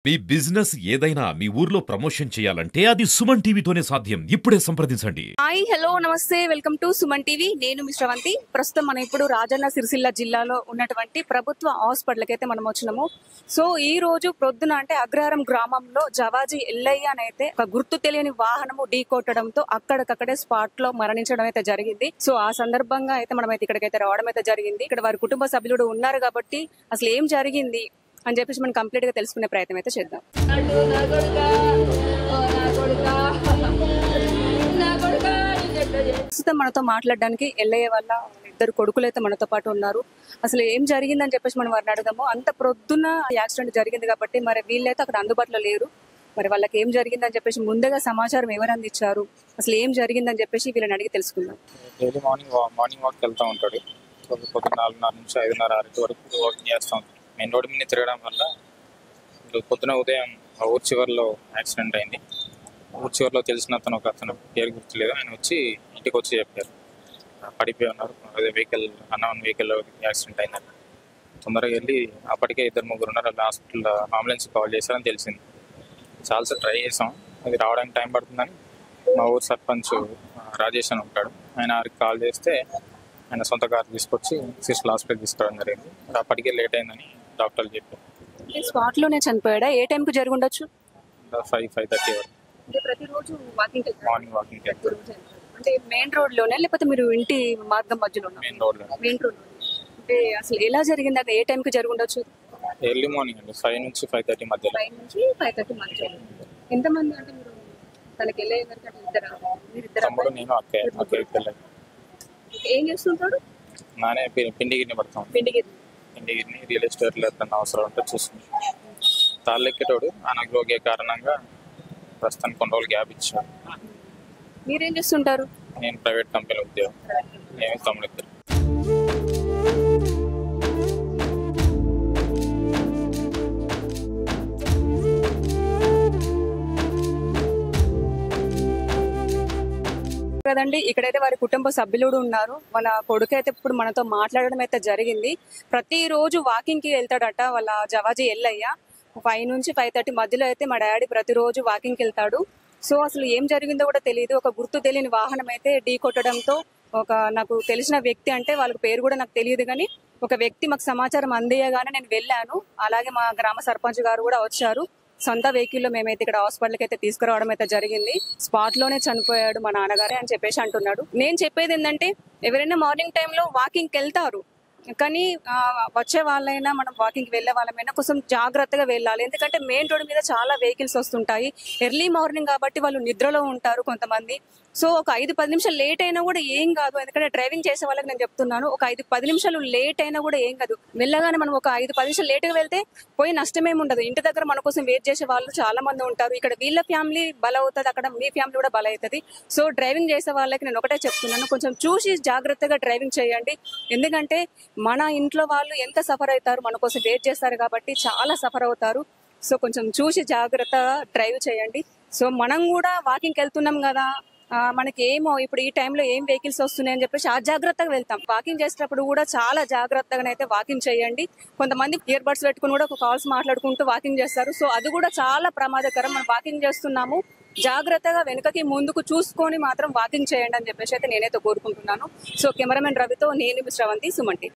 మీ business ఏదైనా మీ ఊర్లో promotion చేయాలంటే అది సుమన్ టీవీతోనే సాధ్యం. ఇప్పుడే సంప్రదించండి. హాయ్ హలో నమస్తే వెల్కమ్ టు సుమన్ టీవీ. నేను మీ శ్రవంతి. ప్రస్తుతం మనం ఇప్పుడు రాజన్న సిరిసిల్ల జిల్లాలో ఉన్నటువంటి ప్రభుత్వ హాస్పిటల్కి అయితే మనం వచ్చినాము. సో ఈ రోజు ప్రొద్దున అంటే అగ్రహారం గ్రామంలో జవాజీ ఎల్లయ్య అయితే ఒక గుర్తు తెలియని వాహనము ఢీ కొట్టడంతో అక్కడికక్కడే స్పాట్ లో మరణించడం అయితే జరిగింది. సో ఆ సందర్భంగా అయితే మనం అయితే ఇక్కడికైతే రావడం అయితే జరిగింది. ఇక్కడ వారి కుటుంబ సభ్యులు ఉన్నారు కాబట్టి అసలు ఏం జరిగింది అని చెప్పేసి మనం కంప్లీట్ గా తెలుసుకునే ప్రయత్నం అయితే చేద్దాం. ప్రస్తుతం మనతో మాట్లాడడానికి ఎల్లయ్య వల్ల ఇద్దరు కొడుకులు అయితే మనతో పాటు ఉన్నారు. అసలు ఏం జరిగిందని చెప్పేసి మనం వారిని అడుగుదాము. అంత ప్రొద్దున యాక్సిడెంట్ జరిగింది కాబట్టి మరి వీళ్ళైతే అక్కడ అందుబాటులో లేరు. మరి వాళ్ళకి ఏం జరిగిందని చెప్పేసి ముందుగా సమాచారం ఎవరు అందించారు, అసలు ఏం జరిగిందని చెప్పేసి వీళ్ళని అడిగి తెలుసుకుందాం. డైలీ మార్నింగ్ వాక్ వెళ్తూ ఉంటాడు. పొద్దున్న 4:30 నుంచి 5:30, 6 వరకు వాకింగ్ చేస్తూ ఉంటాడు. మెయిన్ రోడ్ మీద తిరగడం వల్ల పొద్దున ఉదయం ఊరు చివరిలో యాక్సిడెంట్ అయింది. ఊరు చివరిలో తెలిసిన అతను పేరు గుర్తులేదు, ఆయన వచ్చి ఇంటికి వచ్చి చెప్పారు పడిపోయి ఉన్నారు, అదే అన్నవన్ వెహికల్ యాక్సిడెంట్ అయిందని. తొందరగా వెళ్ళి అప్పటికే 2-3 ఉన్నారు. హాస్పిటల్లో అంబులెన్స్ కాల్ చేశారని తెలిసింది. చాలాసార్లు ట్రై చేసాం, అది రావడానికి టైం పడుతుందని మా ఊరు సర్పంచ్ రాజేష్ అని ఉంటాడు, ఆయన కాల్ చేస్తే ఆయన సొంత కారు తీసుకొచ్చి సిరిసిల్ల హాస్పిటల్ తీసుకురావడం జరిగింది. అప్పటికే లేట్ అయిందని డాక్టర్లు చెప్పారు. స్పాట్ లోనే చనిపోయాడా? ఏ టైం కు జరిగి ఉండొచ్చు? 5:30 వరకు. ప్రతిరోజు వాకింగ్ మార్నింగ్ వాకింగ్ అంటే మెయిన్ రోడ్ లోనే లేకపోతే మీరు ఇంటి మార్గం మధ్యలో? Main road main road. అంటే అసలు ఎలా జరిగింది, అక్కడ ఏ టైం కి జరిగి ఉండొచ్చు? ఎర్లీ మార్నింగ్ అండి, 5 నుంచి 5:30 మధ్యలో. 5 నుంచి 5:30 మధ్యలో. ఎంతమంది అంటే మీరు తనకి వెళ్ళే తమ్ముడు, నేను అక్కడికి వెళ్ళాను. ఏం చేస్తుంటాడు? నానే పిండిగిరిని పడతాం. పిండిగిరిని రియల్ ఎస్టేట్లో ఎప్పుడన్నా అవసరం ఉంటే చూసుకుంటాం. తాళ్ళెక్కేటోడు అనారోగ్య కారణంగా ప్రస్తుతానికి కొన్ని రోజులు గ్యాప్ ఇచ్చాడు. మీరేం చేస్తుంటారు? నేను ప్రైవేట్ కంపెనీ ఉద్యోగం. నేను తమ్ముడు ఇద్దరు. కదండి, ఇక్కడైతే వారి కుటుంబ సభ్యులు ఉన్నారు. వాళ్ళ కొడుకు అయితే ఇప్పుడు మనతో మాట్లాడడం అయితే జరిగింది. ప్రతిరోజు వాకింగ్ కి వెళ్తాడట వాళ్ళ జవాజీ ఎల్లయ్య. 5 నుంచి 5:30 మధ్యలో అయితే మా డాడీ ప్రతిరోజు వాకింగ్ కి వెళ్తాడు. సో అసలు ఏం జరిగిందో కూడా తెలియదు. ఒక గుర్తు తెలియని వాహనం అయితే ఢీ కొట్టడంతో నాకు తెలిసిన వ్యక్తి, అంటే వాళ్ళ పేరు కూడా నాకు తెలియదు కానీ ఒక వ్యక్తి మాకు సమాచారం అందియగానే నేను వెళ్ళాను. అలాగే మా గ్రామ సర్పంచ్ గారు కూడా వచ్చారు. సొంత వెహికల్లో మేమైతే ఇక్కడ హాస్పిటల్కి అయితే తీసుకురావడం అయితే జరిగింది. స్పాట్ లోనే చనిపోయాడు మా నాన్నగారే అని చెప్పేసి అంటున్నాడు. నేను చెప్పేది ఏంటంటే, ఎవరైనా మార్నింగ్ టైంలో వాకింగ్కి వెళ్తారు కానీ వచ్చే వాళ్ళైనా మనం వాకింగ్కి వెళ్ళే వాళ్ళమైనా కొంచెం జాగ్రత్తగా వెళ్ళాలి. ఎందుకంటే మెయిన్ రోడ్ మీద చాలా వెహికల్స్ వస్తుంటాయి. ఎర్లీ మార్నింగ్ కాబట్టి వాళ్ళు నిద్రలో ఉంటారు కొంతమంది. సో ఒక 5-10 నిమిషాలు లేట్ అయినా కూడా ఏం కాదు. ఎందుకంటే డ్రైవింగ్ చేసే వాళ్ళకి నేను చెప్తున్నాను, ఒక 5-10 నిమిషాలు లేట్ అయినా కూడా ఏం కాదు. మెల్లగానే మనం ఒక 5-10 నిమిషాలు లేట్గా వెళ్తే పోయి నష్టమేమి ఉండదు. ఇంటి దగ్గర మన కోసం వెయిట్ చేసే వాళ్ళు చాలా మంది ఉంటారు. ఇక్కడ వీళ్ళ ఫ్యామిలీ బలవుతుంది, అక్కడ మీ ఫ్యామిలీ కూడా బలవుతుంది. సో డ్రైవింగ్ చేసే వాళ్ళకి నేను ఒకటే చెప్తున్నాను, కొంచెం చూసి జాగ్రత్తగా డ్రైవింగ్ చేయండి. ఎందుకంటే మన ఇంట్లో వాళ్ళు ఎంత సఫర్ అవుతారు, మన కోసం వెయిట్ చేస్తారు కాబట్టి చాలా సఫర్ అవుతారు. సో కొంచెం చూసి జాగ్రత్తగా డ్రైవ్ చేయండి. సో మనం కూడా వాకింగ్కి వెళ్తున్నాం కదా, మనకి ఏమో ఇప్పుడు ఈ టైంలో ఏం వెహికల్స్ వస్తున్నాయి అని చెప్పేసి జాగ్రత్తగా వెళ్తాం. వాకింగ్ చేసేటప్పుడు కూడా చాలా జాగ్రత్తగా అయితే వాకింగ్ చేయండి. కొంతమంది ఇయర్ బడ్స్ పెట్టుకుని కూడా కాల్స్ మాట్లాడుకుంటూ వాకింగ్ చేస్తారు. సో అది కూడా చాలా ప్రమాదకరం. మనం వాకింగ్ చేస్తున్నాము, జాగ్రత్తగా వెనుకకి ముందుకు చూసుకొని మాత్రం వాకింగ్ చేయండి అని చెప్పేసి అయితే నేనైతే కోరుకుంటున్నాను. సో కెమెరామెన్ రవితో నేను శ్రవంతి, సుమన్ టీవీ.